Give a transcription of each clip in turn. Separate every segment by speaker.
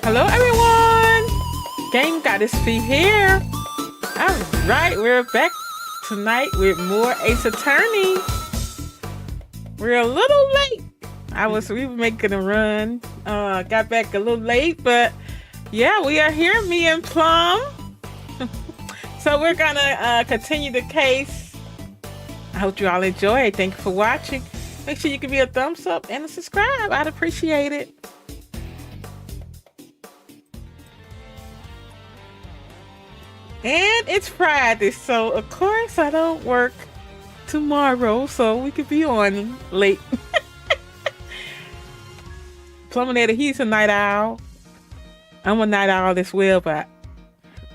Speaker 1: Hello everyone! GameGoddessFee here. Alright, we're back tonight with more Ace Attorney. We're a little late. We were making a run. Got back a little late, but yeah, we are here, me and Plum. So we're gonna continue the case. I hope you all enjoy it. Thank you for watching. Make sure you give me a thumbs up and a subscribe. I'd appreciate it. And it's Friday, so of course I don't work tomorrow, so we could be on late. Pluminator, he's a night owl. I'm a night owl as well, but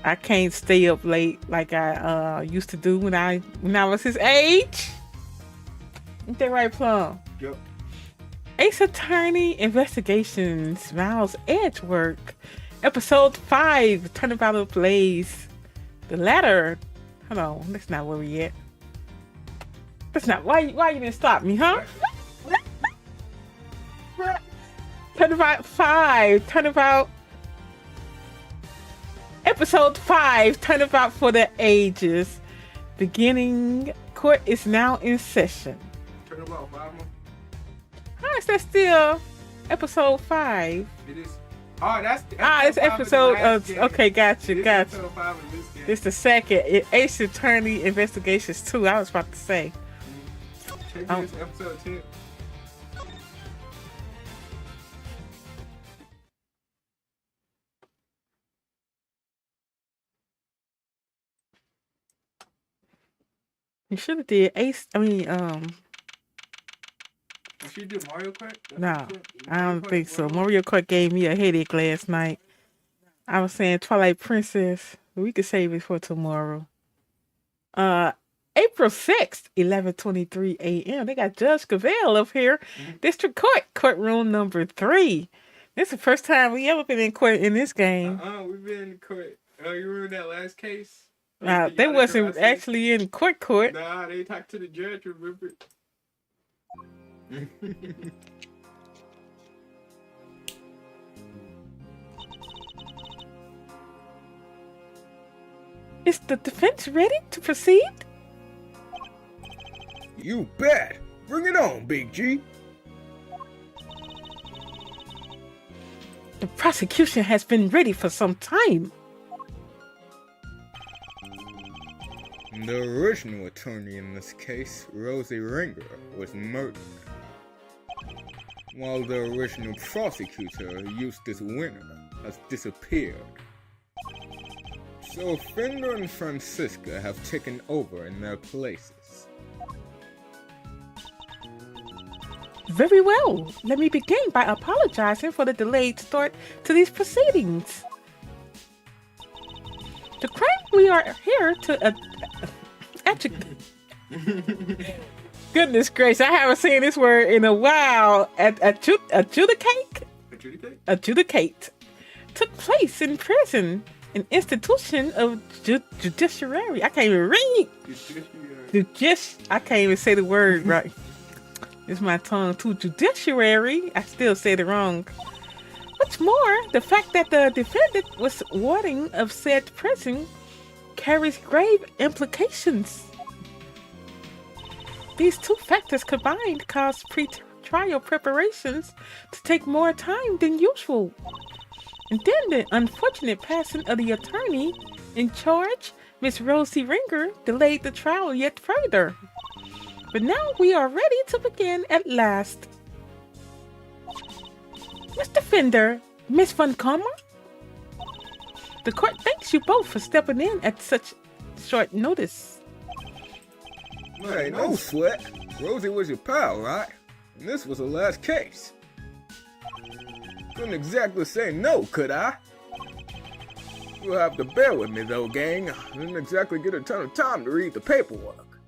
Speaker 1: I can't stay up late like I used to do when I was his age. Ain't that right, Plum?
Speaker 2: Yep.
Speaker 1: Ace Attorney Investigations, Miles Edgework, Episode 5, Turnabout of Blaze. The letter. Hold on, that's not where we at. That's not why you didn't stop me, huh? Turnabout 5. Turnabout. Episode 5. Turnabout for the ages. Beginning. Court is now in session.
Speaker 2: Turnabout 5.
Speaker 1: How is that still episode 5?
Speaker 2: It is. Oh, that's
Speaker 1: it's episode. Okay, gotcha.
Speaker 2: Episode 5 of this game.
Speaker 1: It's the second. Ace Attorney Investigations 2. I was about to say.
Speaker 2: Check this episode 10.
Speaker 1: You should have did Ace.
Speaker 2: She did Mario Kart?
Speaker 1: No, I don't think so. Mario Kart gave me a headache last night. I was saying Twilight Princess. We could save it for tomorrow. April 6th, 11:23 a.m. They got Judge Cavell up here. District Court, courtroom number 3. This is the first time we ever been in court in this game.
Speaker 2: We've been in court. You remember that last case?
Speaker 1: They wasn't actually in court.
Speaker 2: Nah, they talked to the judge, remember?
Speaker 1: Is the defense ready to proceed?
Speaker 3: You bet! Bring it on, Big G!
Speaker 1: The prosecution has been ready for some time.
Speaker 3: The original attorney in this case, Rosie Ringer, was murdered, while the original prosecutor, Eustace Winner, has disappeared. So Fender and Francisca have taken over in their places.
Speaker 1: Very well. Let me begin by apologizing for the delayed start to these proceedings. The crime we are here to goodness gracious, I haven't seen this word in a while. Adjudicate took place in prison, an institution of judiciary. I can't even read. I can't even say the word right. It's my tongue too. Judiciary. I still said it wrong. What's more, the fact that the defendant was warding of said prison carries grave implications. These two factors combined cause pre-trial preparations to take more time than usual. And then the unfortunate passing of the attorney in charge, Miss Rosie Ringer, delayed the trial yet further. But now we are ready to begin at last. Mr. Fender, Miss Von Kammer, the court thanks you both for stepping in at such short notice.
Speaker 3: Hey, no sweat. Rosie was your pal, right? And this was the last case. Couldn't exactly say no, could I? You'll have to bear with me though, gang. I didn't exactly get a ton of time to read the paperwork.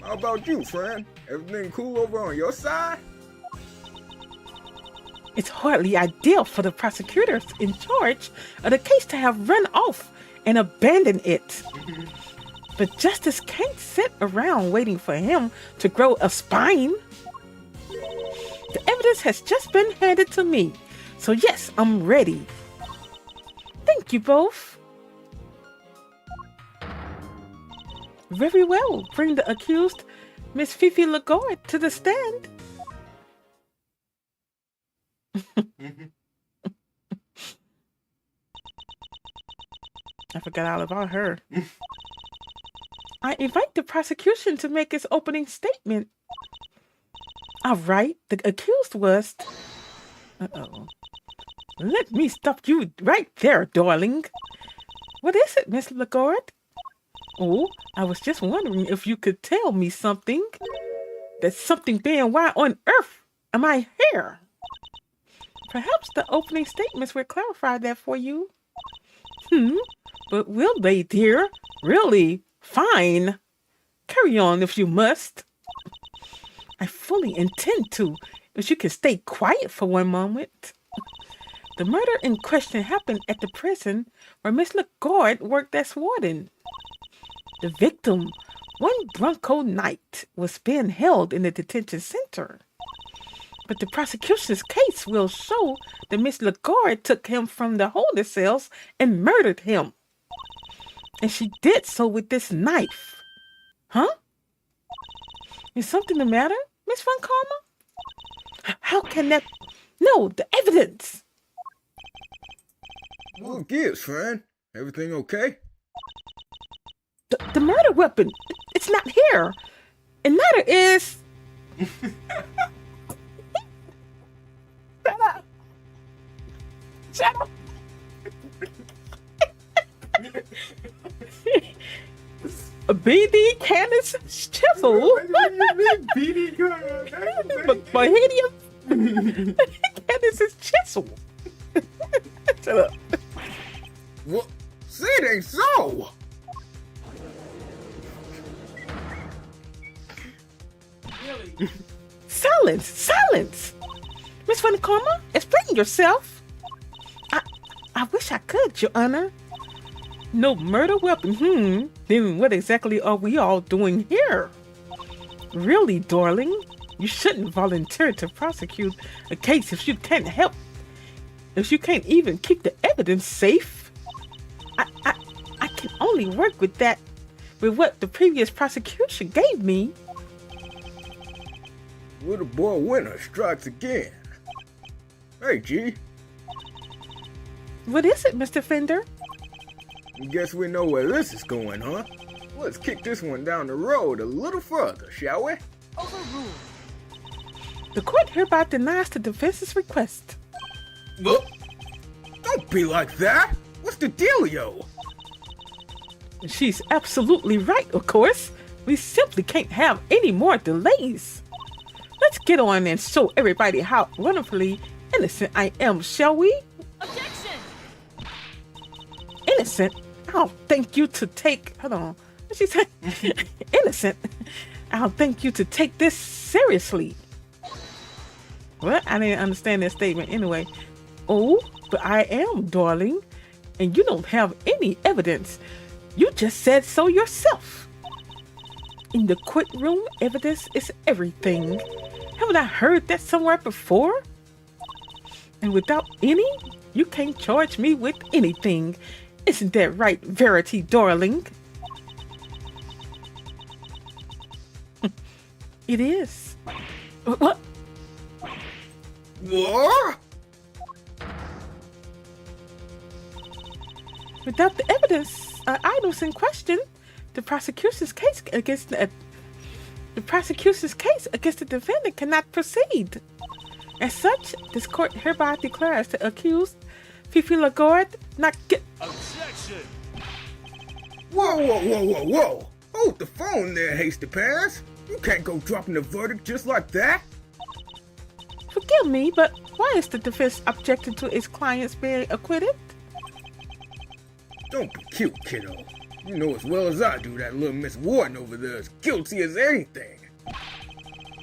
Speaker 3: How about you, friend? Everything cool over on your side?
Speaker 1: It's hardly ideal for the prosecutors in charge of the case to have run off and abandoned it. But justice can't sit around waiting for him to grow a spine. The evidence has just been handed to me, So yes, I'm ready. Thank you both. Very well. Bring the accused, Miss Fifi Lagarde, to the stand. I forgot all about her. I invite the prosecution to make its opening statement. All right, the accused was... Uh-oh. Let me stop you right there, darling. What is it, Miss Lagarde? Oh, I was just wondering if you could tell me something. That's something being why on earth am I here? Perhaps the opening statements will clarify that for you. But will they, dear? Really? Fine. Carry on if you must. I fully intend to, if you could stay quiet for one moment. The murder in question happened at the prison where Miss Lagarde worked as warden. The victim, one Bronco Knight, was being held in the detention center. But the prosecution's case will show that Miss Lagarde took him from the holding cells and murdered him. And she did so with this knife. Huh? Is something the matter, Miss Von Karma? How can that... No, the evidence!
Speaker 3: What gives, friend? Everything okay?
Speaker 1: The murder weapon, it's not here. And neither is... Shut up. Shut up. A BD Candace's chisel.
Speaker 2: BD
Speaker 1: Bohemian Candace's chisel. Shut up.
Speaker 3: What? Say it ain't so!
Speaker 2: Really?
Speaker 1: Silence! Silence! Miss Von Karma, explain yourself. I wish I could, Your Honor. No murder weapon, Then what exactly are we all doing here? Really, darling? You shouldn't volunteer to prosecute a case if you can't help. If you can't even keep the evidence safe. I can only work with what the previous prosecution gave me.
Speaker 3: Will the boy winner strikes again. Hey, G.
Speaker 1: What is it, Mr. Fender?
Speaker 3: Guess we know where this is going, huh? Let's kick this one down the road a little further, shall we?
Speaker 1: Overruled. The court hereby denies the defense's request.
Speaker 3: Look! Don't be like that! What's the dealio?
Speaker 1: She's absolutely right, of course. We simply can't have any more delays. Let's get on and show everybody how wonderfully innocent I am, shall we?
Speaker 4: Objection!
Speaker 1: Innocent? I'll thank you to take... Hold on. What she say? Innocent? I'll thank you to take this seriously. Well, I didn't understand that statement anyway. Oh, but I am, darling. And you don't have any evidence. You just said so yourself. In the courtroom, evidence is everything. Haven't I heard that somewhere before? And without any, you can't charge me with anything. Isn't that right, Verity, darling? It is. What?
Speaker 3: What?
Speaker 1: Without the evidence, items in question, the prosecution's case against the defendant cannot proceed. As such, this court hereby declares the accused, Fifi Lagarde, not guilty.
Speaker 4: Objection!
Speaker 3: Whoa! Hold the phone there, Hasty Pants. You can't go dropping the verdict just like that.
Speaker 1: Forgive me, but why is the defense objecting to its clients being acquitted?
Speaker 3: Don't be cute, kiddo. You know as well as I do that little Miss Warden over there is guilty as anything.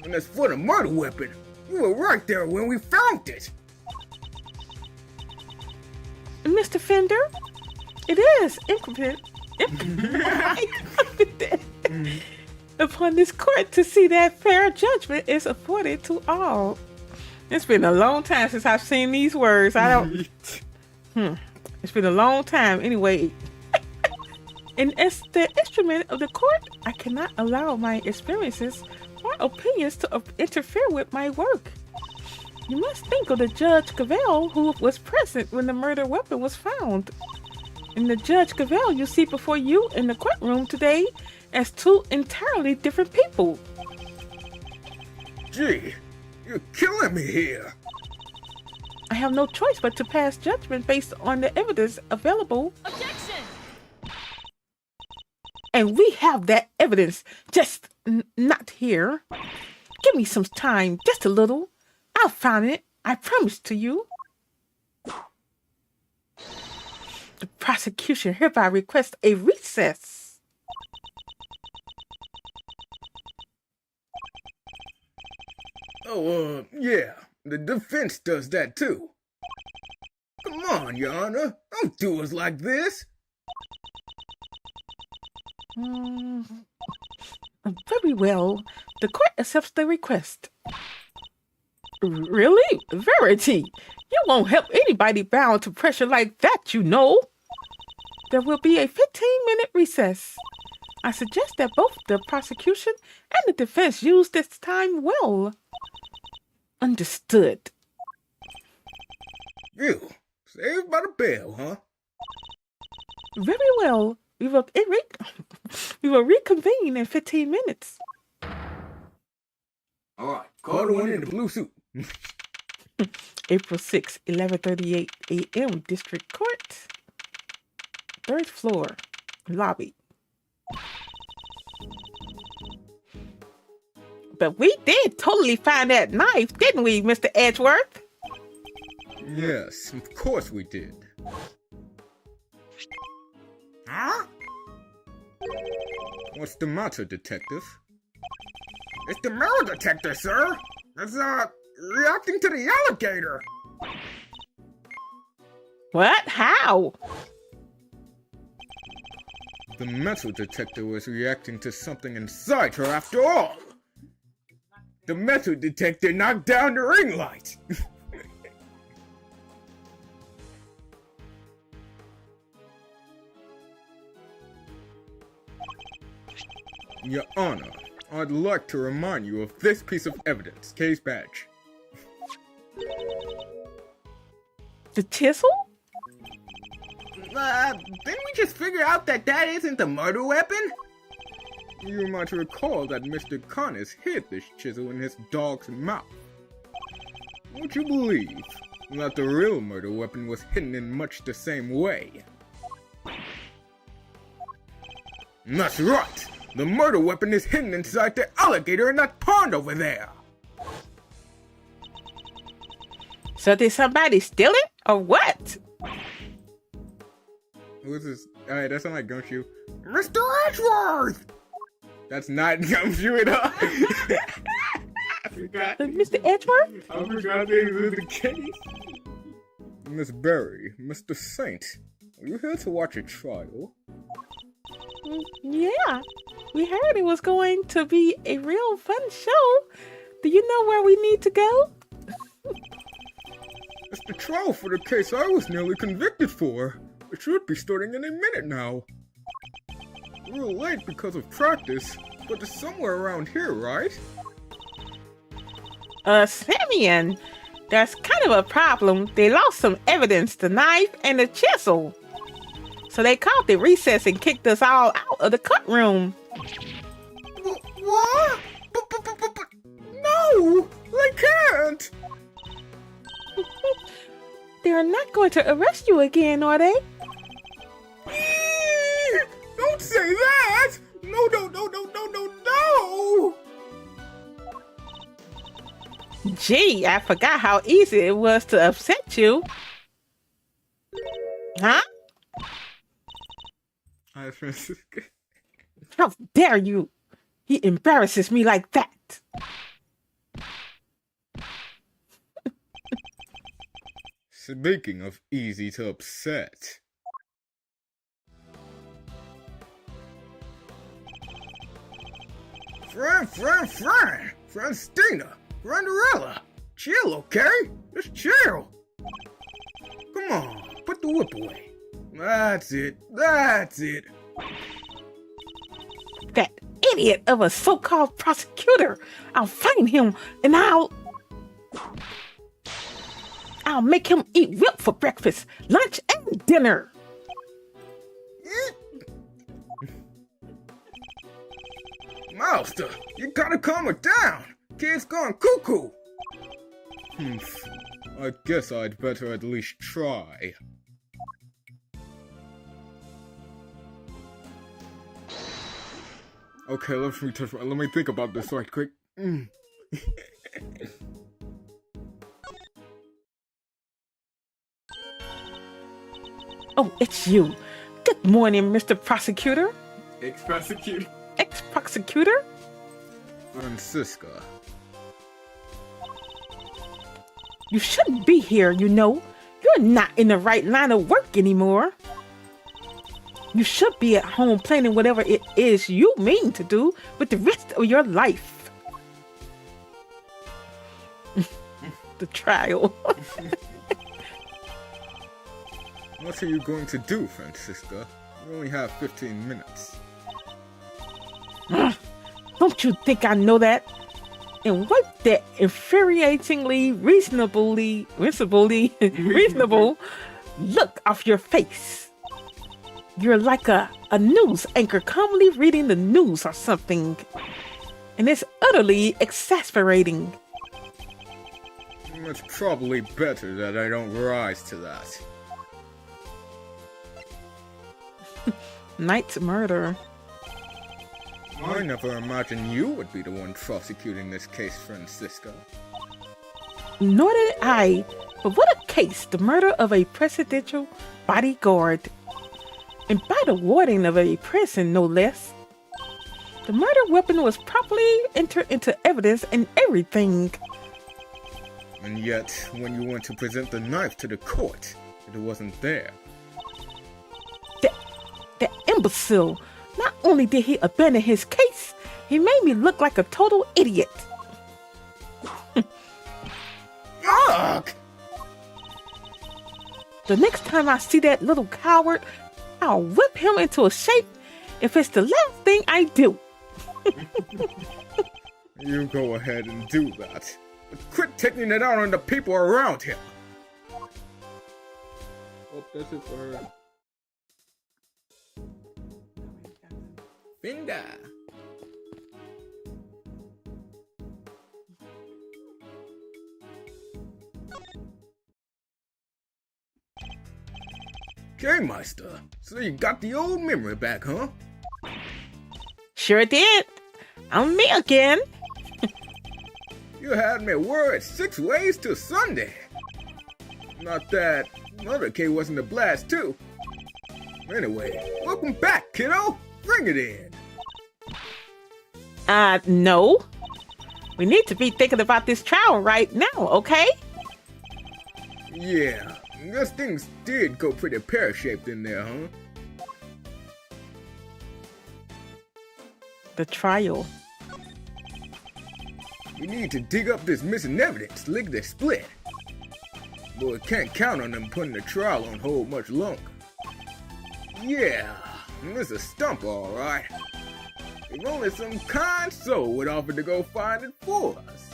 Speaker 3: And as for the murder weapon, you were right there when we found it.
Speaker 1: Mr. Fender, it is incumbent upon this court to see that fair judgment is afforded to all. It's been a long time since I've seen these words. I don't. It's been a long time. Anyway, and as the instrument of the court, I cannot allow my experiences or opinions to interfere with my work. You must think of the Judge Cavell who was present when the murder weapon was found. And the Judge Cavell you see before you in the courtroom today as two entirely different people.
Speaker 3: Gee, you're killing me here.
Speaker 1: I have no choice but to pass judgment based on the evidence available.
Speaker 4: Objection!
Speaker 1: And we have that evidence, just not here. Give me some time, just a little. I'll find it, I promise to you. The prosecution hereby requests a recess.
Speaker 3: Oh, yeah, the defense does that too. Come on, Your Honor, don't do us like this.
Speaker 1: Very well. The court accepts the request. Really? Verity, you won't help anybody bound to pressure like that, you know. There will be a 15-minute recess. I suggest that both the prosecution and the defense use this time well. Understood.
Speaker 3: You, saved by the bell, huh?
Speaker 1: Very well. We will reconvene in 15 minutes.
Speaker 3: All right, call the one in the blue suit.
Speaker 1: April 6, 11:38 a.m. District Court. 3rd floor. Lobby. But we did totally find that knife, didn't we, Mr. Edgeworth?
Speaker 3: Yes, of course we did.
Speaker 2: Huh?
Speaker 3: What's the matter, detective?
Speaker 2: It's the metal detector, sir. It's, reacting to the alligator.
Speaker 1: What? How?
Speaker 3: The metal detector was reacting to something inside her after all. The metal detector knocked down the ring light. Your Honor, I'd like to remind you of this piece of evidence, case badge.
Speaker 1: The chisel?
Speaker 2: Didn't we just figure out that isn't the murder weapon?
Speaker 3: You might recall that Mr. Connors hid this chisel in his dog's mouth. Would you believe that the real murder weapon was hidden in much the same way? That's right! The murder weapon is hidden inside the alligator in that pond over there!
Speaker 1: So did somebody steal it, or what?
Speaker 3: Who's this? Alright, that sounds like Gumshoe.
Speaker 2: Mr. Edgeworth!
Speaker 3: That's not Gumshoe at all! I forgot.
Speaker 1: Mr. Edgeworth?
Speaker 3: I forgot they was in the case. Miss Berry, Mr. Saint, are you here to watch a trial?
Speaker 1: Yeah, we heard it was going to be a real fun show. Do you know where we need to go?
Speaker 3: It's the trial for the case I was nearly convicted for. It should be starting in a minute now. We're late because of practice, but it's somewhere around here, right?
Speaker 1: Simeon, that's kind of a problem. They lost some evidence, the knife and the chisel. So they called the recess and kicked us all out of the courtroom.
Speaker 2: What? But, no! I can't!
Speaker 1: They're not going to arrest you again, are they?
Speaker 2: Don't say that! No, no, no, no, no, no, no!
Speaker 1: Gee, I forgot how easy it was to upset you. Huh? How dare you? He embarrasses me like that.
Speaker 3: Speaking of easy to upset.
Speaker 2: Friend, Stina, Grandarella, Chill, okay? Just chill. Come on, put the whip away. That's it. That's it.
Speaker 1: That idiot of a so-called prosecutor. I'll find him and I'll make him eat whip for breakfast, lunch, and dinner.
Speaker 2: Master, you gotta calm her down. Kid's gone cuckoo.
Speaker 3: I guess I'd better at least try. Okay, let me think about this right quick.
Speaker 1: Oh, it's you. Good morning, Mr. Prosecutor.
Speaker 3: Ex-prosecutor?
Speaker 1: Ex-prosecutor?
Speaker 3: Francisca.
Speaker 1: You shouldn't be here, you know. You're not in the right line of work anymore. You should be at home planning whatever it is you mean to do with the rest of your life. The trial.
Speaker 3: What are you going to do, Francisca? You only have 15 minutes.
Speaker 1: Don't you think I know that? And wipe that infuriatingly reasonable look off your face. You're like a news anchor calmly reading the news or something. And it's utterly exasperating.
Speaker 3: It's probably better that I don't rise to that.
Speaker 1: Knight's murder.
Speaker 3: I never imagined you would be the one prosecuting this case, Francisca.
Speaker 1: Nor did I. But what a case. The murder of a presidential bodyguard. And by the warding of a prison, no less. The murder weapon was properly entered into evidence and everything.
Speaker 3: And yet, when you went to present the knife to the court, it wasn't there.
Speaker 1: That imbecile. Not only did he abandon his case, he made me look like a total idiot.
Speaker 2: Yuck!
Speaker 1: The next time I see that little coward, I'll whip him into a shape if it's the last thing I do.
Speaker 3: You go ahead and do that.
Speaker 2: But quit taking it out on the people around him.
Speaker 3: Oh, that's it for her.
Speaker 2: Binda. Okay, Meister. So you got the old memory back, huh?
Speaker 1: Sure did. I'm me again.
Speaker 2: You had me worried 6 ways to Sunday. Not that Mother K wasn't a blast, too. Anyway, welcome back, kiddo. Bring it in.
Speaker 1: No. We need to be thinking about this trial right now, okay?
Speaker 2: Yeah, guess things did go pretty pear-shaped in there, huh?
Speaker 1: The trial.
Speaker 2: We need to dig up this missing evidence, lickety split. But we can't count on them putting the trial on hold much longer. Yeah, this is a stump, all right. If only some kind soul would offer to go find it for us.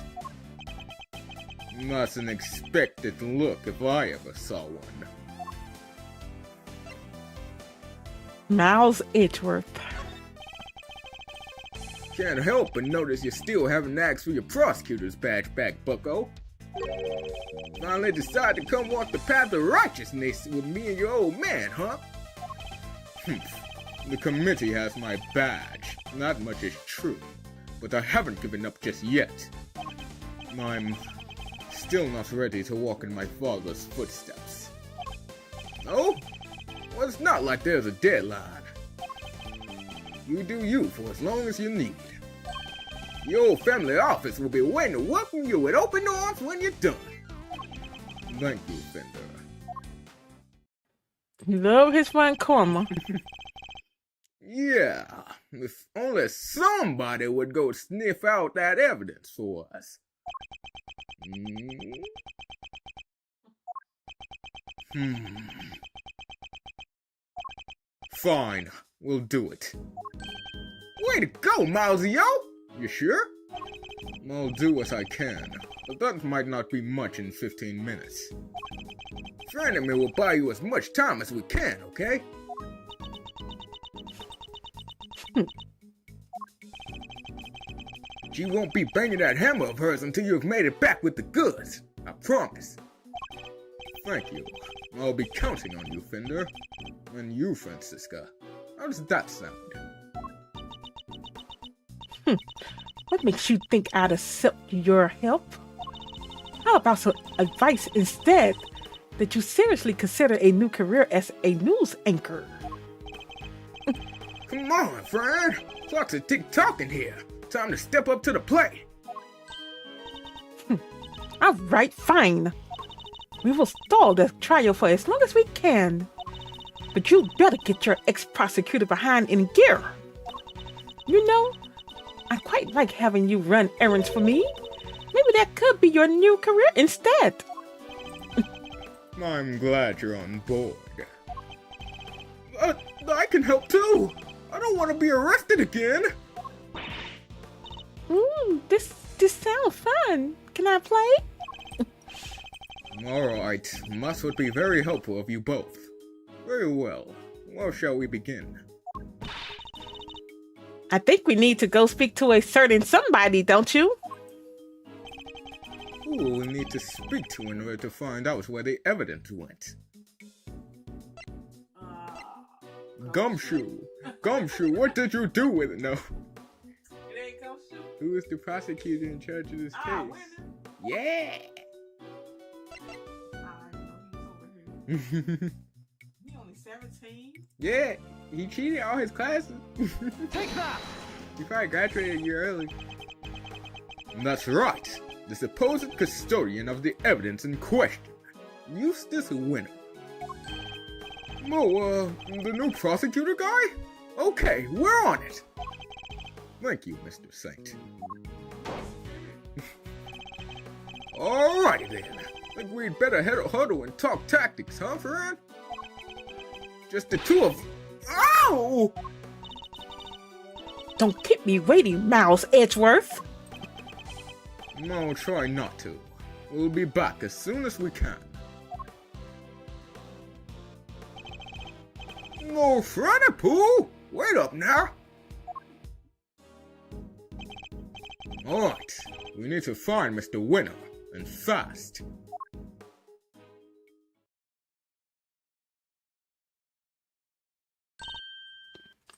Speaker 3: That's an expected look if I ever saw one.
Speaker 1: Miles Edgeworth.
Speaker 2: Can't help but notice you still haven't asked for your prosecutor's badge back, bucko. Finally decided to come walk the path of righteousness with me and your old man, huh?
Speaker 3: The committee has my badge. That much is true. But I haven't given up just yet. I'm still not ready to walk in my father's footsteps.
Speaker 2: Oh? Well, it's not like there's a deadline. You do you for as long as you need. The old family office will be waiting to welcome you with open arms when you're done.
Speaker 3: Thank you, Fender.
Speaker 1: You love his fun karma.
Speaker 2: Yeah, if only somebody would go sniff out that evidence for us. Fine, we'll do it. Way to go, Mousy-o! You sure? I'll do what I can, but that might not be much in 15 minutes. Friend and me will buy you as much time as we can, okay? She won't be banging that hammer of hers until you've made it back with the goods. I promise. Thank you. I'll be counting on you, Fender. And you, Francisca. How does that sound?
Speaker 1: What makes you think I'd accept your help? How about some advice instead? That you seriously consider a new career as a news anchor?
Speaker 2: Come on, friend. Clock's a tick-tocking here. Time to step up to the plate.
Speaker 1: All right, fine. We will stall the trial for as long as we can. But you better get your ex-prosecutor behind in gear. You know, I quite like having you run errands for me. Maybe that could be your new career instead.
Speaker 2: I'm glad you're on board. I can help too. I don't want to be arrested again.
Speaker 1: This sounds fun. Can I play?
Speaker 2: Alright, Mus would be very helpful of you both. Very well. Where shall we begin?
Speaker 1: I think we need to go speak to a certain somebody, don't you?
Speaker 2: Who will we need to speak to in order to find out where the evidence went? Gumshoe! Gumshoe, what did you do with it? No.
Speaker 1: It ain't Gumshoe.
Speaker 2: Who is the prosecutor in charge of this case? Yeah!
Speaker 1: He only 17.
Speaker 2: Yeah, he cheated all his classes.
Speaker 4: Take that!
Speaker 2: He probably graduated a year early. That's right. The supposed custodian of the evidence in question, Eustace Winner. Oh, the new prosecutor guy? Okay, we're on it. Thank you, Mr. Saint. Alrighty then. Think we'd better huddle and talk tactics, huh, friend? Just the two of... Ow!
Speaker 1: Don't keep me waiting, Miles Edgeworth.
Speaker 2: No, try not to. We'll be back as soon as we can. No, Freddy Pooh! Wait up now! Alright, we need to find Mr. Winner, and fast.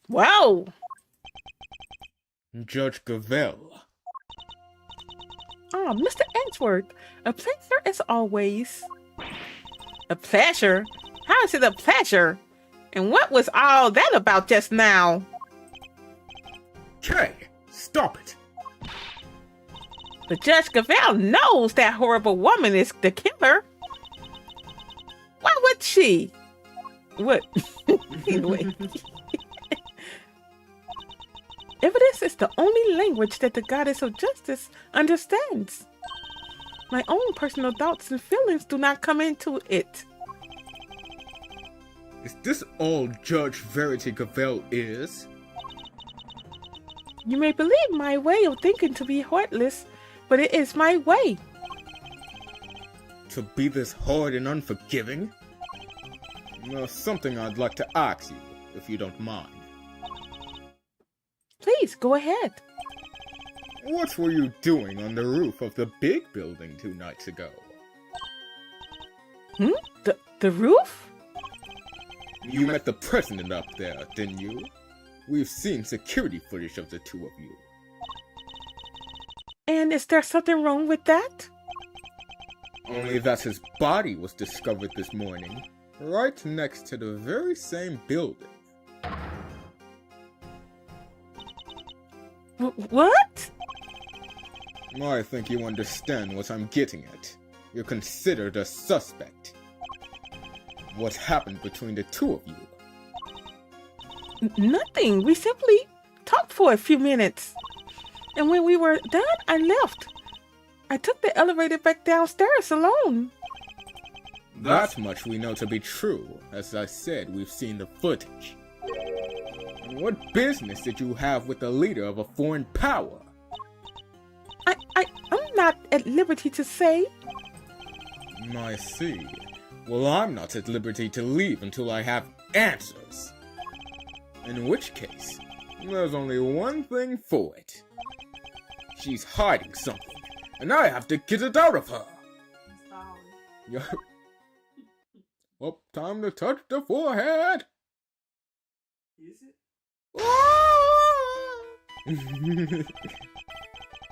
Speaker 1: Whoa!
Speaker 2: Judge Gavelle.
Speaker 1: Oh, Mr. Edgeworth, a pleasure as always. A pleasure? How is it a pleasure? And what was all that about just now?
Speaker 2: Kay, stop it!
Speaker 1: But Judge Gavelle knows that horrible woman is the killer. Why would she? What? Anyway. Evidence is the only language that the goddess of justice understands. My own personal thoughts and feelings do not come into it.
Speaker 2: Is this all Judge Verity Gavelle is?
Speaker 1: You may believe my way of thinking to be heartless, but it is my way.
Speaker 2: To be this hard and unforgiving? There's something I'd like to ask you, if you don't mind.
Speaker 1: Please, go ahead.
Speaker 2: What were you doing on the roof of the big building 2 nights ago?
Speaker 1: The roof?
Speaker 2: You met the president up there, didn't you? We've seen security footage of the two of you.
Speaker 1: And is there something wrong with that?
Speaker 2: Only that his body was discovered this morning, right next to the very same building.
Speaker 1: What?
Speaker 2: I think you understand what I'm getting at. You're considered a suspect. What happened between the two of you?
Speaker 1: Nothing. We simply talked for a few minutes. And when we were done, I left. I took the elevator back downstairs alone.
Speaker 3: That much we know to be true. As I said, we've seen the footage. And what business did you have with the leader of a foreign power?
Speaker 1: I'm not at liberty to say.
Speaker 3: I see. Well, I'm not at liberty to leave until I have answers. In which case, there's only one thing for it. She's hiding something, and I have to get it out of her. Well, time to touch the forehead.
Speaker 1: Is it?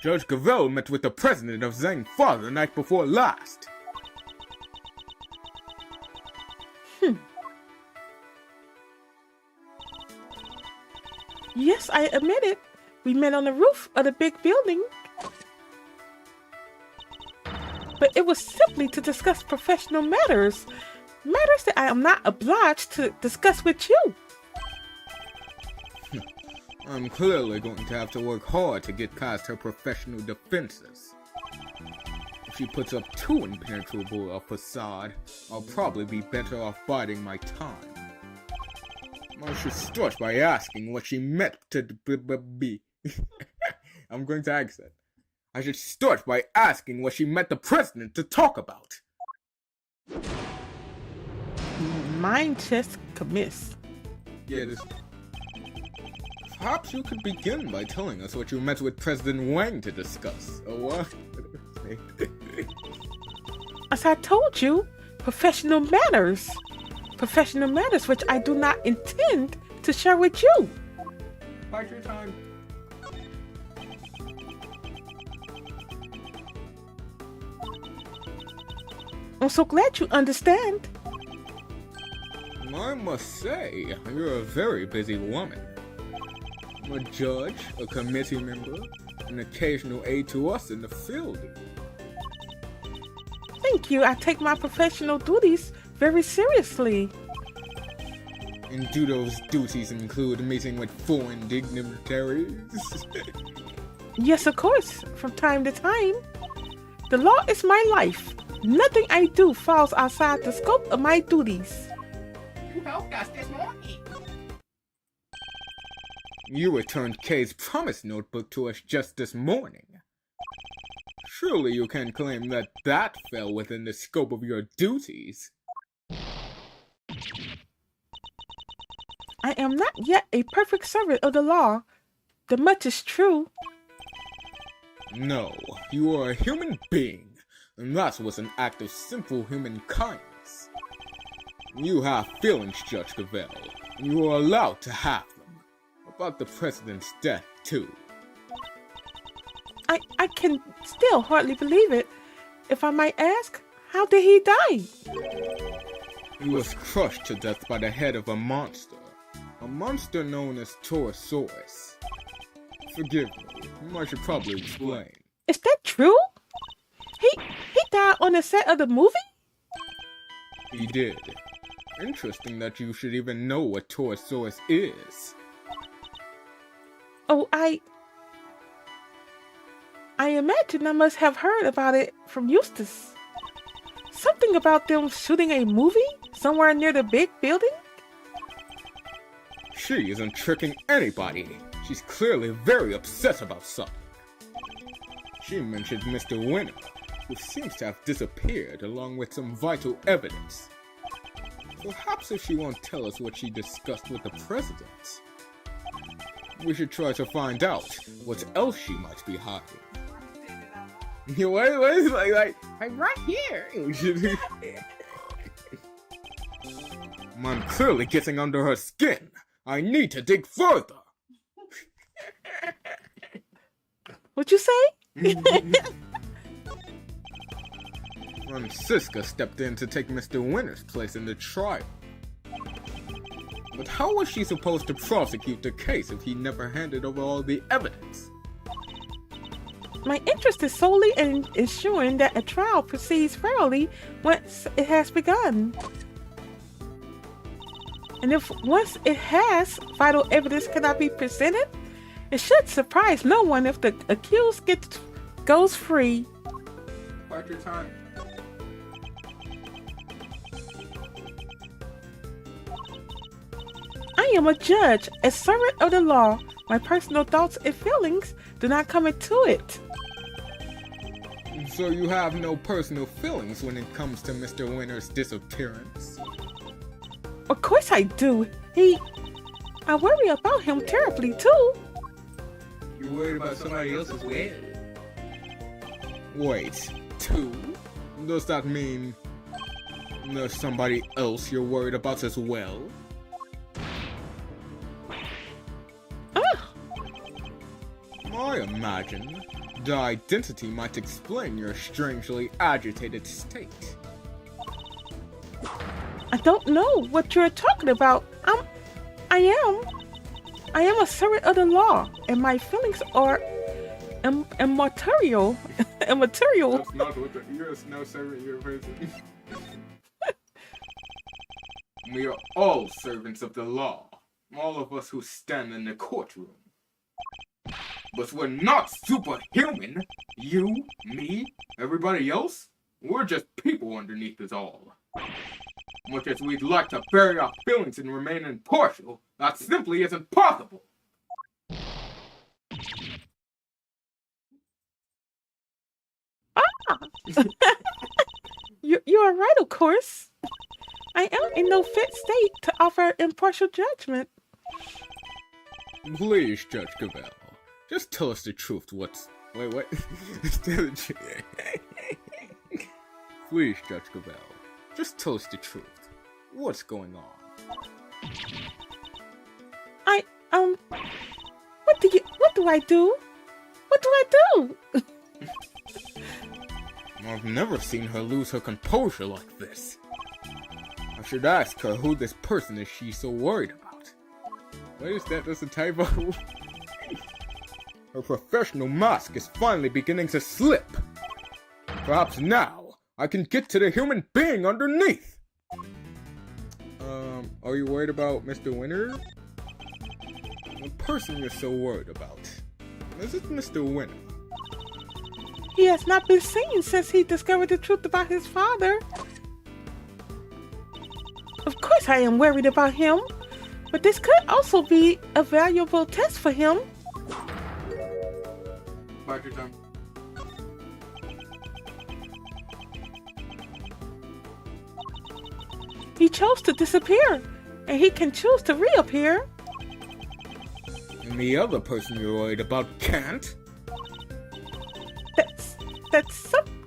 Speaker 3: Judge Gavel met with the president of Zangfa the night before last.
Speaker 1: Yes, I admit it. We met on the roof of the big building. But it was simply to discuss professional matters. Matters that I am not obliged to discuss with you.
Speaker 3: I'm clearly going to have to work hard to get past her professional defenses. If she puts up too impenetrable a facade, I'll probably be better off biding my time. I should start by asking what she meant to be. I'm going to accent. I should start by asking what she met the president to talk about.
Speaker 1: Mind just commits.
Speaker 3: Yeah, perhaps you could begin by telling us what you met with President Wang to discuss. Or what?
Speaker 1: As I told you, professional matters. Professional matters which I do not intend to share with you.
Speaker 3: Bide your time.
Speaker 1: I'm so glad you understand.
Speaker 3: I must say, you're a very busy woman. A judge, a committee member, an occasional aid to us in the field.
Speaker 1: Thank you. I take my professional duties very seriously.
Speaker 3: And do those duties include meeting with foreign dignitaries?
Speaker 1: Yes, of course, from time to time. The law is my life. Nothing I do falls outside the scope of my duties.
Speaker 2: You helped us this morning.
Speaker 3: You returned Kay's promise notebook to us just this morning. Surely you can claim that that fell within the scope of your duties.
Speaker 1: I am not yet a perfect servant of the law. The much is true.
Speaker 3: No, you are a human being, and that was an act of simple human kindness. You have feelings, Judge Gavel, and you are allowed to have them. About the president's death, too.
Speaker 1: I can still hardly believe it. If I might ask, how did he die?
Speaker 3: He was crushed to death by the head of a monster known as Torosaurus. Forgive me, I should probably explain.
Speaker 1: Is that true? He died on the set of the movie?
Speaker 3: He did. Interesting that you should even know what Torosaurus is.
Speaker 1: Oh, I imagine I must have heard about it from Eustace. Something about them shooting a movie somewhere near the big building?
Speaker 3: She isn't tricking anybody. She's clearly very upset about something. She mentioned Mr. Winner, who seems to have disappeared along with some vital evidence. Perhaps if she won't tell us what she discussed with the president, we should try to find out what else she might be hiding. Wait, like, I'm right here. I'm clearly getting under her skin. I need to dig further.
Speaker 1: What'd you say?
Speaker 3: Francisca stepped in to take Mr. Winner's place in the trial. But how was she supposed to prosecute the case if he never handed over all the evidence?
Speaker 1: My interest is solely in ensuring that a trial proceeds fairly once it has begun. And if once it has, vital evidence cannot be presented, it should surprise no one if the accused goes free.
Speaker 3: About your time.
Speaker 1: I am a judge, a servant of the law. My personal thoughts and feelings do not come into it.
Speaker 3: So you have no personal feelings when it comes to Mr. Winter's disappearance?
Speaker 1: Of course I do. I worry about him terribly too.
Speaker 3: You worried about somebody else's well? Wait, two? Does that mean there's somebody else you're worried about as well? I imagine the identity might explain your strangely agitated state.
Speaker 1: I don't know what you're talking about. I am a servant of the law, and my feelings are immaterial. Immaterial.
Speaker 3: That's not what you're no servant, you're a person. We are all servants of the law. All of us who stand in the courtroom. But we're not superhuman. You, me, everybody else. We're just people underneath us all. Much as we'd like to bury our feelings and remain impartial, that simply isn't possible.
Speaker 1: You are right, of course. I am in no fit state to offer impartial judgment.
Speaker 3: Please, Judge Cavell, just tell us the truth. Wait, what? Please, Judge Cavell, just tell us the truth. What's going on?
Speaker 1: What do I do? What do I do?
Speaker 3: I've never seen her lose her composure like this. I should ask her who this person is she's so worried about. What is that? That's a typo. Her professional mask is finally beginning to slip. Perhaps now I can get to the human being underneath. Are you worried about Mr. Winter? The person you're so worried about. Is it Mr. Winter?
Speaker 1: He has not been seen since he discovered the truth about his father. Of course I am worried about him, but this could also be a valuable test for him.
Speaker 3: Back your time.
Speaker 1: He chose to disappear, and he can choose to reappear.
Speaker 3: And the other person you're worried about can't?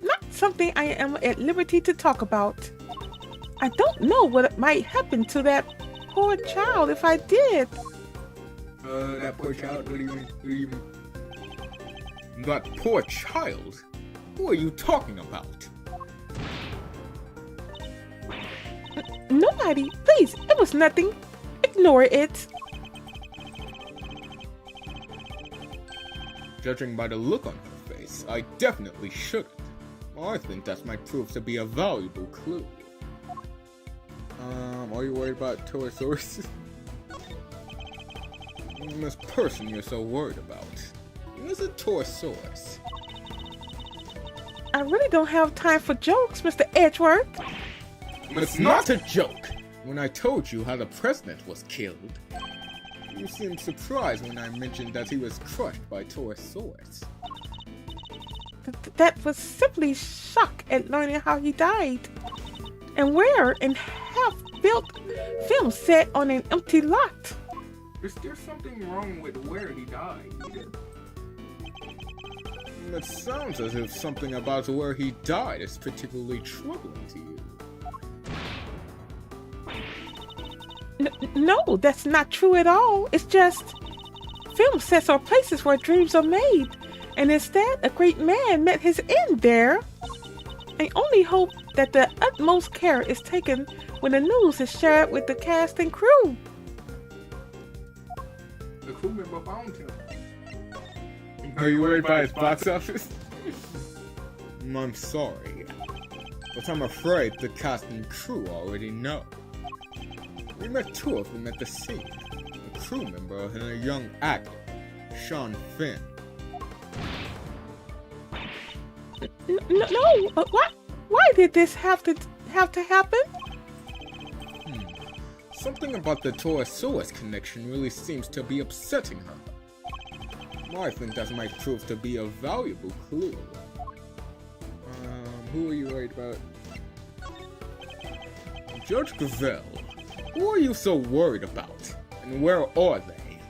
Speaker 1: Not something I am at liberty to talk about. I don't know what might happen to that poor child if I did.
Speaker 3: That poor child? What do you mean? That poor child? Who are you talking about?
Speaker 1: Nobody. Please, it was nothing. Ignore it.
Speaker 3: Judging by the look on her face, I definitely shouldn't. I think that might prove to be a valuable clue. Are you worried about Taurosaurus? This person you're so worried about. Is it Taurosaurus?
Speaker 1: I really don't have time for jokes, Mr. Edgeworth.
Speaker 3: It's not a joke! When I told you how the president was killed, you seemed surprised when I mentioned that he was crushed by Taurosaurus.
Speaker 1: That was simply shock at learning how he died. And where in half-built film set on an empty lot.
Speaker 3: Is there something wrong with where he died? It sounds as if something about where he died is particularly troubling to you.
Speaker 1: No, that's not true at all. It's just film sets are places where dreams are made. And instead, a great man met his end there. I only hope that the utmost care is taken when the news is shared with the cast and crew.
Speaker 3: The crew member found him. Are you worried about his box office? I'm sorry, but I'm afraid the cast and crew already know. We met two of them at the scene, a crew member and a young actor, Sean Finn.
Speaker 1: No. Why did this have to happen?
Speaker 3: Something about the Torosaurus connection really seems to be upsetting her. I think that might prove to be a valuable clue. Who are you worried about? Judge Gravel, who are you so worried about? And where are they?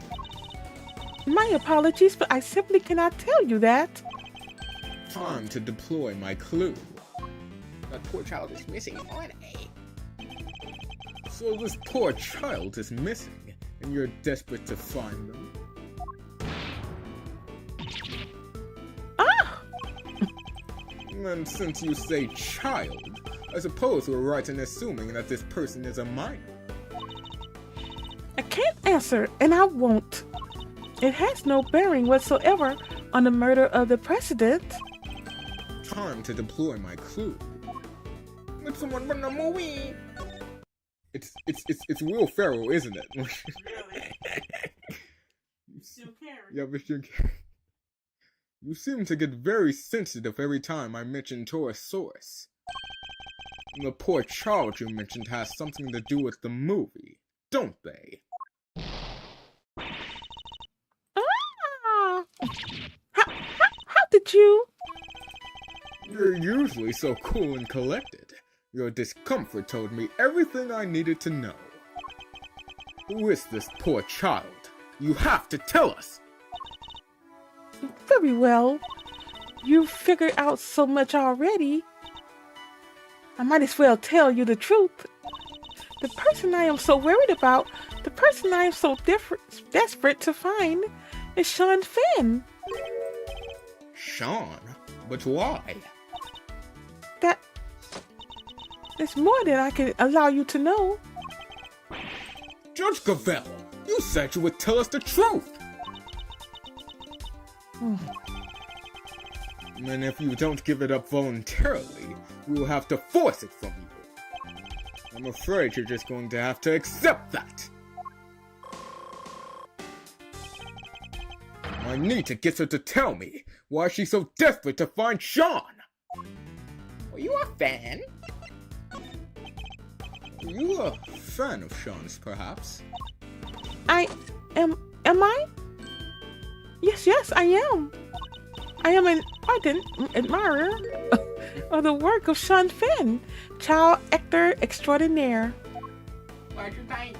Speaker 1: My apologies, but I simply cannot tell you that.
Speaker 3: Time to deploy my clue.
Speaker 2: That poor child is missing, aren't they?
Speaker 3: So this poor child is missing, and you're desperate to find them? And since you say child, I suppose we're right in assuming that this person is a minor.
Speaker 1: I can't answer, and I won't. It has no bearing whatsoever on the murder of the president.
Speaker 3: Time to deploy my clue.
Speaker 2: It's someone from the movie.
Speaker 3: It's Will Ferrell, isn't it?
Speaker 1: Really? Still caring.
Speaker 3: Yeah, but you seem to get very sensitive every time I mention Torosaurus. And the poor child you mentioned has something to do with the movie, don't they?
Speaker 1: How did you?
Speaker 3: You're usually so cool and collected. Your discomfort told me everything I needed to know. Who is this poor child? You have to tell us!
Speaker 1: Very well. You've figured out so much already. I might as well tell you the truth. The person I am so worried about, the person I am so desperate to find, is Sean Finn.
Speaker 3: Sean? But why?
Speaker 1: There's more than I can allow you to know.
Speaker 3: Judge Gravel, you said you would tell us the truth! And if you don't give it up voluntarily, we will have to force it from you. I'm afraid you're just going to have to accept that. I need to get her to tell me why she's so desperate to find Sean.
Speaker 2: Are you a fan?
Speaker 3: Are you a fan of Sean's, perhaps?
Speaker 1: Am I? Yes, I am. I am an ardent admirer of the work of Sean Finn, child actor extraordinaire.
Speaker 2: What's your name?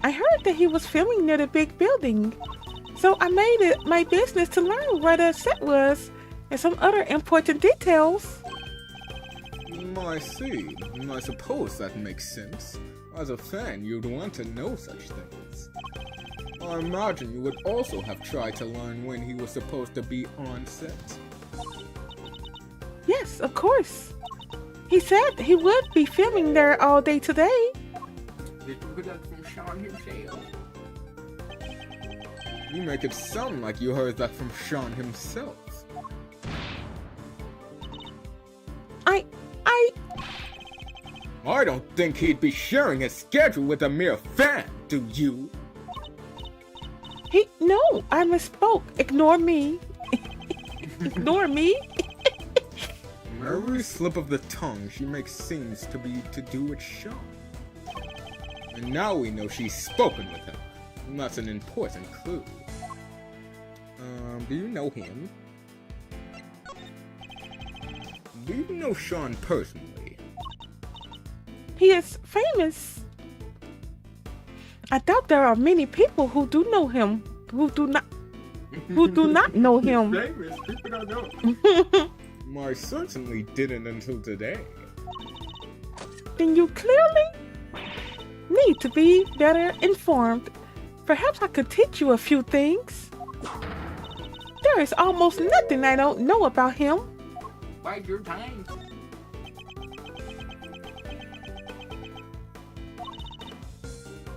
Speaker 1: I heard that he was filming near the big building, so I made it my business to learn where the set was and some other important details.
Speaker 3: I see. I suppose that makes sense. As a fan, you'd want to know such things. I imagine you would also have tried to learn when he was supposed to be on set.
Speaker 1: Yes, of course. He said he would be filming there all day today.
Speaker 2: Did you get that from Sean himself?
Speaker 3: You make it sound like you heard that from Sean himself. I don't think he'd be sharing his schedule with a mere fan, do you?
Speaker 1: No, I misspoke. Ignore me. Ignore me.
Speaker 3: Every slip of the tongue she makes seems to be to do with Sean. And now we know she's spoken with him. And that's an important clue. Do you know him? Do you know Sean personally?
Speaker 1: He is famous. I doubt there are many people who do know him, who do not know him.
Speaker 2: Famous, people don't know.
Speaker 3: I certainly didn't until today.
Speaker 1: Then you clearly need to be better informed. Perhaps I could teach you a few things. There is almost nothing I don't know about him.
Speaker 2: Bide your time.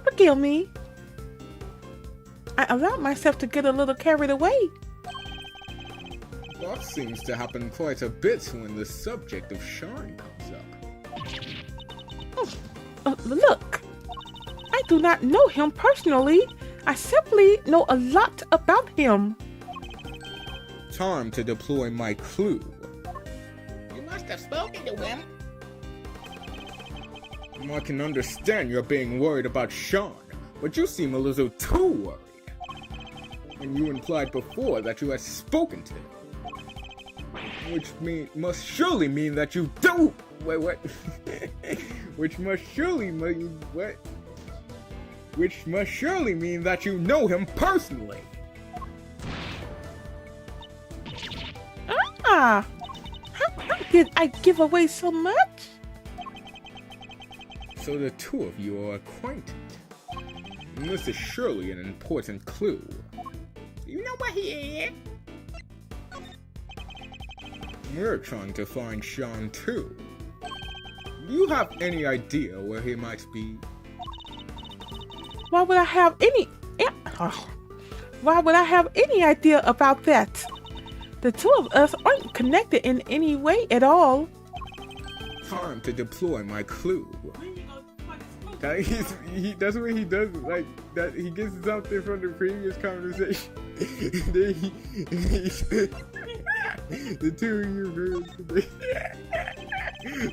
Speaker 1: Forgive me. I allowed myself to get a little carried away.
Speaker 3: That seems to happen quite a bit when the subject of Sean comes up.
Speaker 1: Look, I do not know him personally. I simply know a lot about him.
Speaker 3: Time to deploy my clue.
Speaker 2: You must have spoken to him.
Speaker 3: I can understand you're being worried about Sean, but you seem a little too worried. And you implied before that you had spoken to him. Which must surely mean that you do. Wait, what? Which must surely mean what? Which must surely mean that you know him personally.
Speaker 1: Ah, how did I give away so much?
Speaker 3: So the two of you are acquainted. And this is surely an important clue.
Speaker 2: You know where he is?
Speaker 3: We're trying to find Sean too. Do you have any idea where he might be?
Speaker 1: Why would I have any? Why would I have any idea about that? The two of us aren't connected in any way at all.
Speaker 3: Time to deploy my clue. That's what he does. Like that, he gets something from the previous conversation. Then the two of you girls.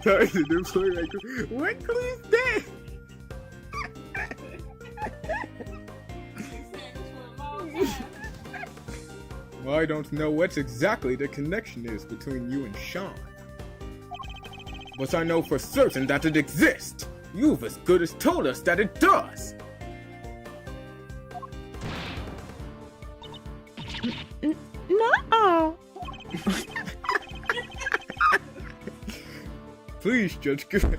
Speaker 3: Time to deploy my clue. What clue is that? I don't know what exactly the connection is between you and Sean. But I know for certain that it exists. You've as good as told us that it does.
Speaker 1: No.
Speaker 3: Please, Judge Gavel.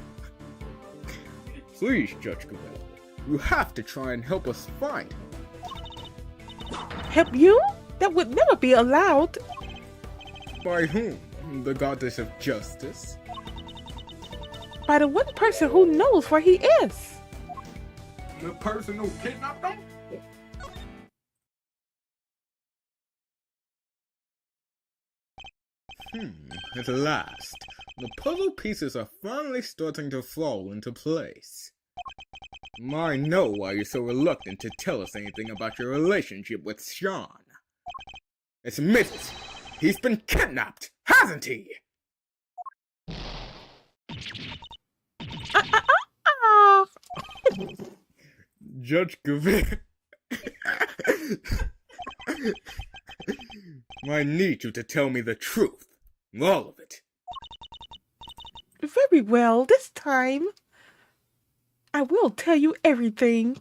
Speaker 3: Please, Judge Gavel. You have to try and help us find him.
Speaker 1: Help you? That would never be allowed.
Speaker 3: By whom? The goddess of justice?
Speaker 1: By the one person who knows where he is.
Speaker 3: The person who kidnapped him? At last, the puzzle pieces are finally starting to fall into place. I know why you're so reluctant to tell us anything about your relationship with Sean. Admit it! He's been kidnapped, hasn't he? Judge Gavel. I need you to tell me the truth. All of it.
Speaker 1: Very well, this time. I will tell you everything.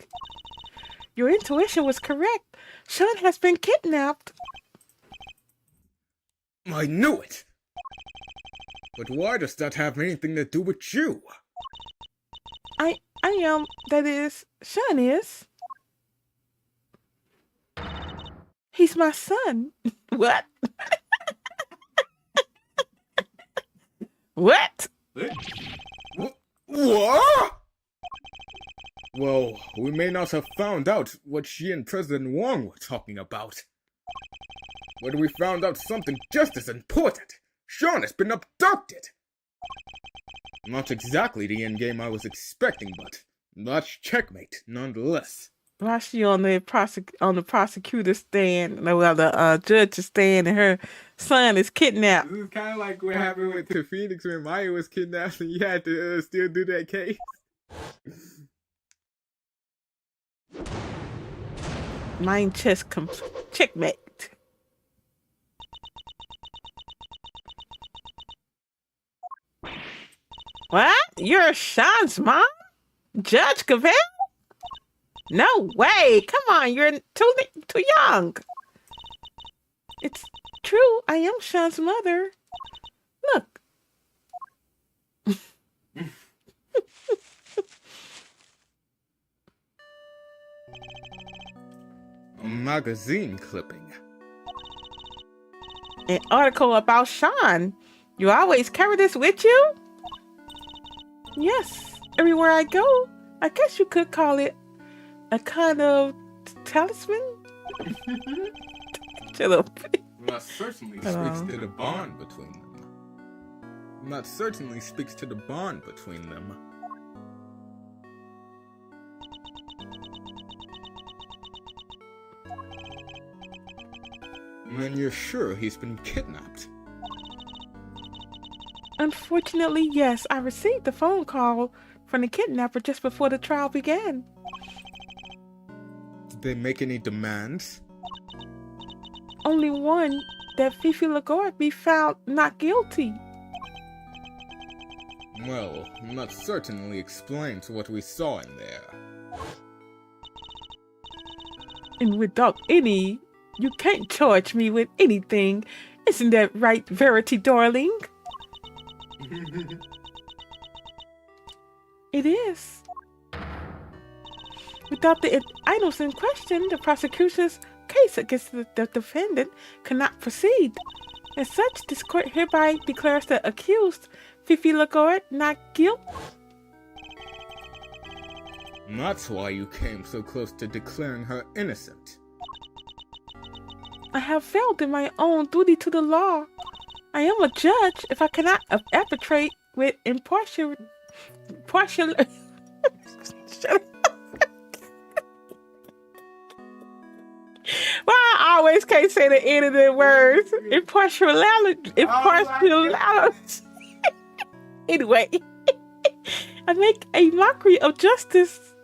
Speaker 1: Your intuition was correct. Sean has been kidnapped.
Speaker 3: I knew it! But why does that have anything to do with you?
Speaker 1: That is, Sean is. He's my son. What? What?
Speaker 3: What? Well, we may not have found out what she and President Wong were talking about. But we found out something just as important. Sean has been abducted! Not exactly the endgame I was expecting, but that's checkmate nonetheless.
Speaker 1: Why she on the prosecutor stand, well, the judge's stand, and her son is kidnapped.
Speaker 3: This is kind of like what happened with Phoenix when Maya was kidnapped and you had to still do that case.
Speaker 1: Mind chess checkmate. What? You're Sean's mom? Judge Gavel? No way! Come on, you're too young. It's true, I am Sean's mother. Look.
Speaker 3: A magazine clipping.
Speaker 1: An article about Sean. You always carry this with you? Yes, everywhere I go. I guess you could call it a kind of talisman. Shut up.
Speaker 3: That certainly speaks to the bond between them. That certainly speaks to the bond between them. And you're sure he's been kidnapped?
Speaker 1: Unfortunately, yes. I received a phone call from the kidnapper just before the trial began.
Speaker 3: Did they make any demands?
Speaker 1: Only one, that Fifi Lagore be found not guilty.
Speaker 3: Well, that certainly explains what we saw in there.
Speaker 1: And without any, you can't charge me with anything. Isn't that right, Verity, darling? It is. Without the items in question, the prosecution's case against the defendant cannot proceed. As such, this court hereby declares the accused, Fifi Lagore, not guilty.
Speaker 3: That's why you came so close to declaring her innocent.
Speaker 1: I have failed in my own duty to the law. I am a judge if I cannot arbitrate with impartial. Shut up. Well, I always can't say the end of the words. Impartiality. Anyway, I make a mockery of justice.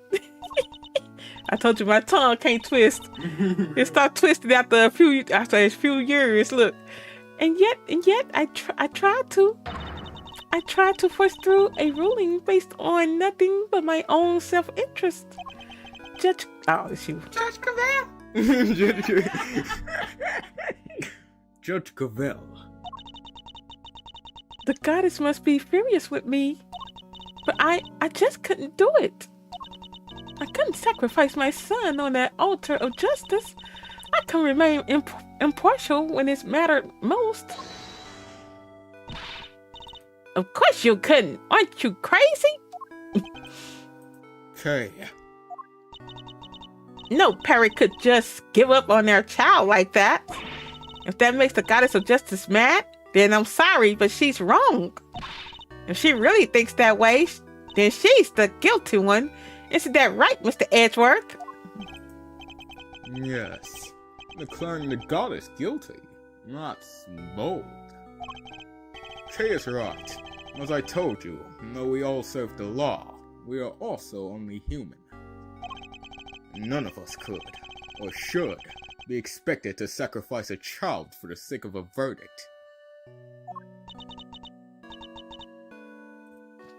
Speaker 1: I told you my tongue can't twist. It starts twisting after a few years. Look, and yet, I tried to force through a ruling based on nothing but my own self-interest. Judge Cavell.
Speaker 3: Judge Cavell.
Speaker 1: The goddess must be furious with me, but I just couldn't do it. I couldn't sacrifice my son on that altar of justice. I can remain impartial when it's mattered most. Of course you couldn't. Aren't you crazy?
Speaker 3: Hey.
Speaker 1: No parent could just give up on their child like that. If that makes the goddess of justice mad, then I'm sorry, but she's wrong. If she really thinks that way, then she's the guilty one. Isn't that right, Mr. Edgeworth?
Speaker 3: Yes. Declaring the goddess guilty. That's bold. Kay is right. As I told you, though we all serve the law, we are also only human. None of us could, or should, be expected to sacrifice a child for the sake of a verdict.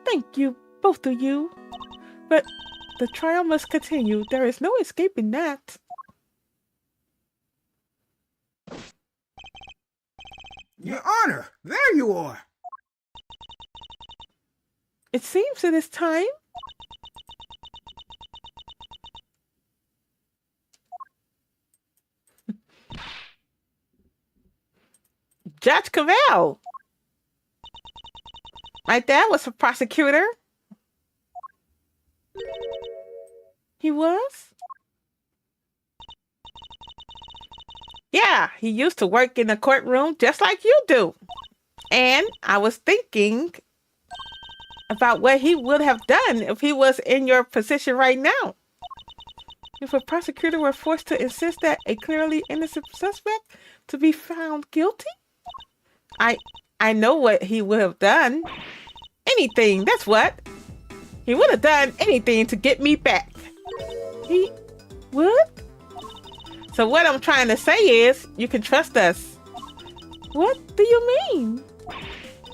Speaker 1: Thank you, both of you. But the trial must continue. There is no escaping that.
Speaker 2: Your Honor, there you are.
Speaker 1: It seems it is time. Judge Cavell. My dad was a prosecutor. He was? Yeah, he used to work in the courtroom just like you do. And I was thinking about what he would have done if he was in your position right now. If a prosecutor were forced to insist that a clearly innocent suspect to be found guilty, I know what he would have done. Anything, that's what. He would have done anything to get me back. He would? So what I'm trying to say is, you can trust us. What do you mean?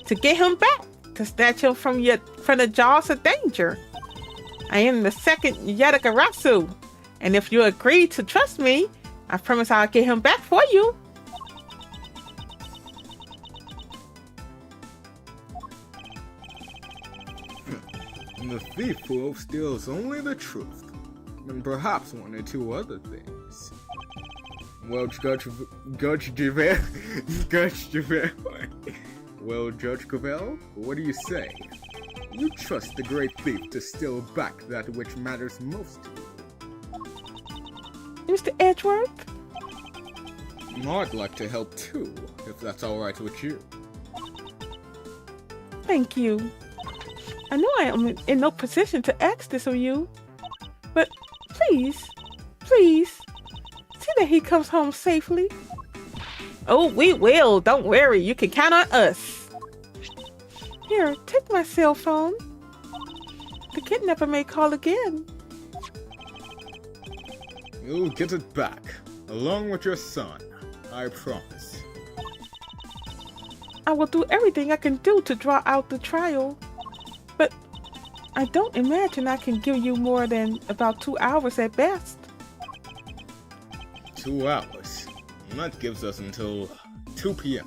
Speaker 1: To get him back, to snatch him from the jaws of danger. I am the second Yatagarasu, and if you agree to trust me, I promise I'll get him back for you.
Speaker 3: The thief who steals only the truth, and perhaps one or two other things. Well, Judge Javelle, well, Judge Cavell, what do you say? You trust the great thief to steal back that which matters most to you.
Speaker 1: Mr. Edgeworth?
Speaker 3: I'd like to help too, if that's alright with you.
Speaker 1: Thank you. I know I am in no position to ask this of you, but please, see that he comes home safely. Oh, we will. Don't worry. You can count on us. Here, take my cell phone. The kidnapper may call again.
Speaker 3: You'll get it back, along with your son. I promise.
Speaker 1: I will do everything I can do to draw out the trial. But I don't imagine I can give you more than about 2 hours at best.
Speaker 3: 2 hours. And that gives us until 2 p.m.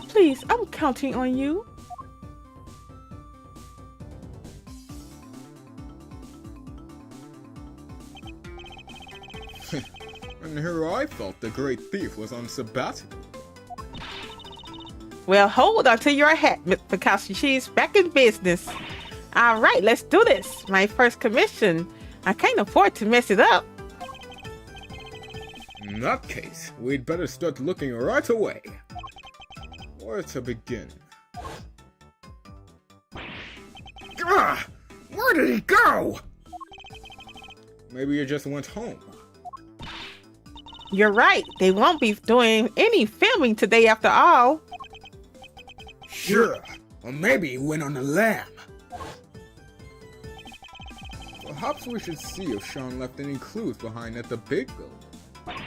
Speaker 1: Please, I'm counting on you.
Speaker 3: And here I thought the great thief was on sabbatical.
Speaker 1: Well, hold on to your hat, because she's back in business. All right, let's do this. My first commission. I can't afford to mess it up.
Speaker 3: In that case, we'd better start looking right away. Where to begin?
Speaker 2: Ah! Where did he go?
Speaker 3: Maybe he just went home.
Speaker 1: You're right. They won't be doing any filming today after all.
Speaker 2: Sure. Or maybe he went on the lam.
Speaker 3: Perhaps we should see if Sean left any clues behind at the big building.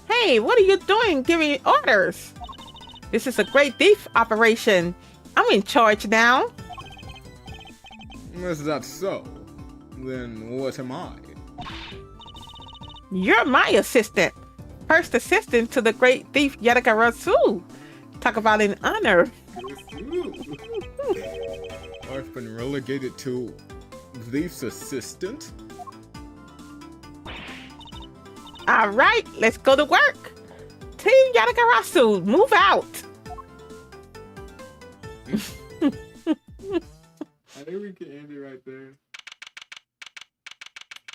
Speaker 1: Hey, what are you doing giving orders? This is a great thief operation. I'm in charge now.
Speaker 3: Is that so? Then what am I?
Speaker 1: You're my assistant. First assistant to the great thief Yadagarasu. Talk about an honor.
Speaker 3: I've been relegated to thief's assistant?
Speaker 1: All right, let's go to work. Team Yadagarasu, move out.
Speaker 3: I think we can end it right there.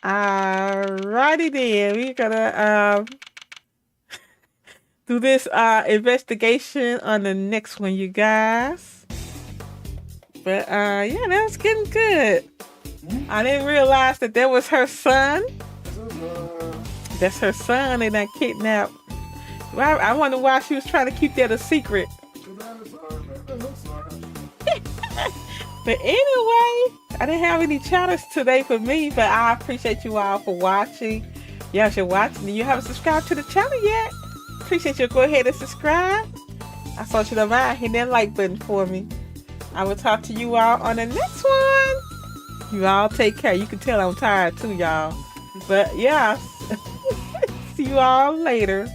Speaker 1: Alrighty then, we're gonna do this investigation on the next one, you guys. But yeah, that's getting good. I didn't realize that was her son. That's her son and that kidnapped. Well, I wonder why she was trying to keep that a secret. But anyway, I didn't have any chatters today for me, but I appreciate you all for watching. Y'all, if you're watching and you haven't subscribed to the channel yet, appreciate you. Go ahead and subscribe. I saw you don't mind hitting that like button for me. I will talk to you all on the next one. You all take care. You can tell I'm tired too, y'all. But yeah, see you all later.